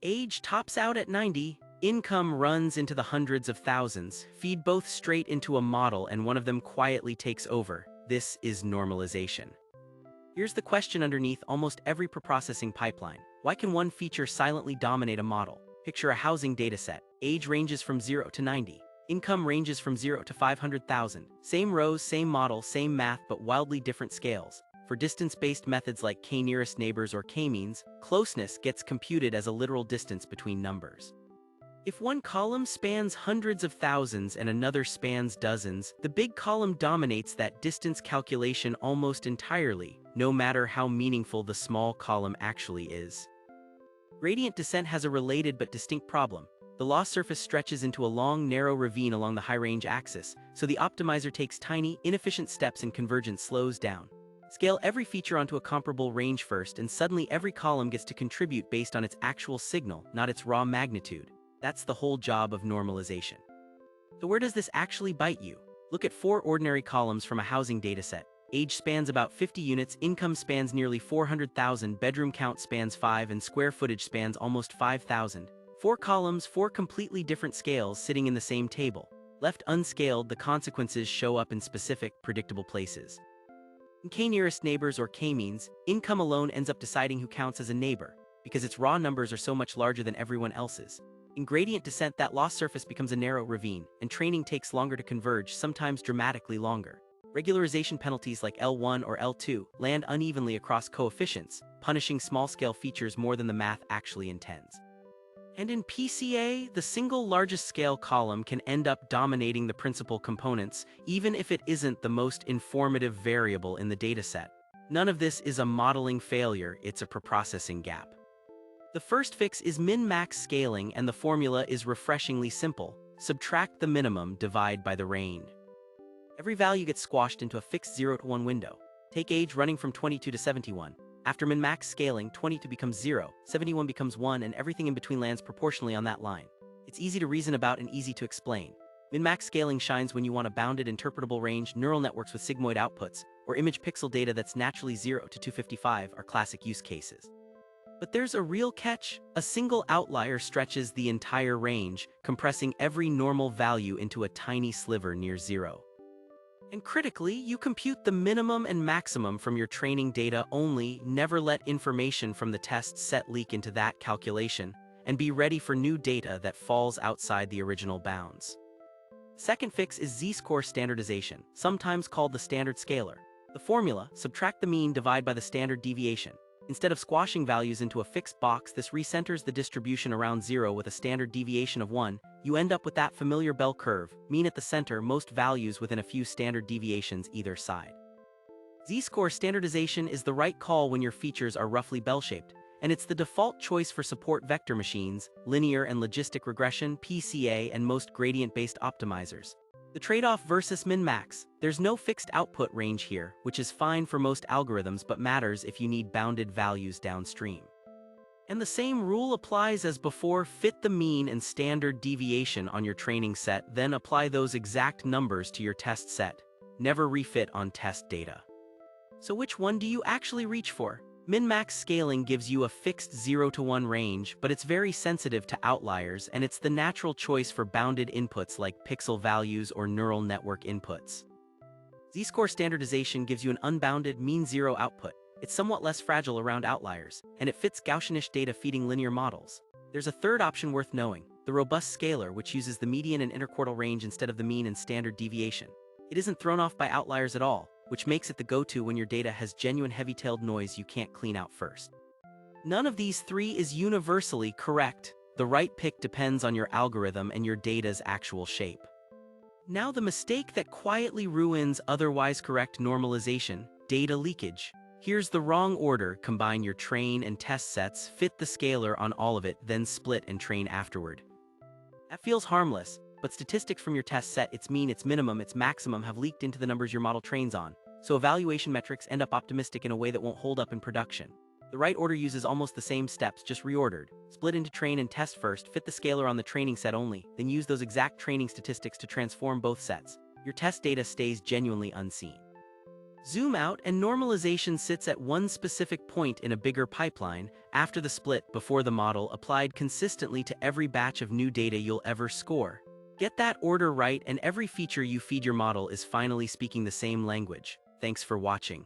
Age tops out at 90, income runs into the hundreds of thousands, feed both straight into a model and one of them quietly takes over. This is normalization. Here's the question underneath almost every preprocessing pipeline. Why can one feature silently dominate a model? Picture a housing dataset. Age ranges from 0 to 90. Income ranges from 0 to 500,000. Same rows, same model, same math, but wildly different scales. For distance-based methods like k-nearest neighbors or k-means, closeness gets computed as a literal distance between numbers. If one column spans hundreds of thousands and another spans dozens, the big column dominates that distance calculation almost entirely, no matter how meaningful the small column actually is. Gradient descent has a related but distinct problem. The loss surface stretches into a long, narrow ravine along the high-range axis, so the optimizer takes tiny, inefficient steps and convergence slows down. Scale every feature onto a comparable range first, and suddenly every column gets to contribute based on its actual signal, not its raw magnitude. That's the whole job of normalization. So where does this actually bite you? Look at 4 ordinary columns from a housing dataset. Age spans about 50 units, income spans nearly 400,000, bedroom count spans 5, and square footage spans almost 5,000. 4 columns, 4 completely different scales sitting in the same table. Left unscaled, the consequences show up in specific, predictable places. In k-nearest neighbors or k-means, income alone ends up deciding who counts as a neighbor, because its raw numbers are so much larger than everyone else's. In gradient descent, that loss surface becomes a narrow ravine, and training takes longer to converge, sometimes dramatically longer. Regularization penalties like L1 or L2 land unevenly across coefficients, punishing small-scale features more than the math actually intends. And in PCA, the single largest scale column can end up dominating the principal components, even if it isn't the most informative variable in the dataset. None of this is a modeling failure, it's a preprocessing gap. The first fix is min-max scaling, and the formula is refreshingly simple. Subtract the minimum, divide by the range. Every value gets squashed into a fixed 0 to 1 window. Take age running from 22 to 71. After min-max scaling, 22 becomes 0, 71 becomes 1, and everything in between lands proportionally on that line. It's easy to reason about and easy to explain. Min-max scaling shines when you want a bounded interpretable range. Neural networks with sigmoid outputs, or image pixel data that's naturally 0 to 255 are classic use cases. But there's a real catch. A single outlier stretches the entire range, compressing every normal value into a tiny sliver near 0. And critically, you compute the minimum and maximum from your training data only, never let information from the test set leak into that calculation, and be ready for new data that falls outside the original bounds. Second fix is z-score standardization, sometimes called the standard scaler. The formula: subtract the mean, divide by the standard deviation. Instead of squashing values into a fixed box, this recenters the distribution around 0 with a standard deviation of 1. You end up with that familiar bell curve, mean at the center, most values within a few standard deviations either side. Z-score standardization is the right call when your features are roughly bell-shaped, and it's the default choice for support vector machines, linear and logistic regression, PCA, and most gradient-based optimizers. The trade-off versus min-max: there's no fixed output range here, which is fine for most algorithms but matters if you need bounded values downstream. And the same rule applies as before: fit the mean and standard deviation on your training set, then apply those exact numbers to your test set. Never refit on test data. So which one do you actually reach for? Min-max scaling gives you a fixed 0 to 1 range, but it's very sensitive to outliers, and it's the natural choice for bounded inputs like pixel values or neural network inputs. Z-score standardization gives you an unbounded mean 0 output. It's somewhat less fragile around outliers, and it fits Gaussianish data feeding linear models. There's a third option worth knowing: the robust scaler, which uses the median and interquartile range instead of the mean and standard deviation. It isn't thrown off by outliers at all, which makes it the go-to when your data has genuine heavy-tailed noise you can't clean out first. None of these three is universally correct. The right pick depends on your algorithm and your data's actual shape. Now the mistake that quietly ruins otherwise correct normalization: data leakage. Here's the wrong order: combine your train and test sets, fit the scaler on all of it, then split and train afterward. That feels harmless, but statistics from your test set, its mean, its minimum, its maximum, have leaked into the numbers your model trains on, so evaluation metrics end up optimistic in a way that won't hold up in production. The right order uses almost the same steps, just reordered. Split into train and test first, fit the scaler on the training set only, then use those exact training statistics to transform both sets. Your test data stays genuinely unseen. Zoom out and normalization sits at one specific point in a bigger pipeline, after the split before the model applied consistently to every batch of new data you'll ever score. Get that order right and every feature you feed your model is finally speaking the same language. Thanks for watching.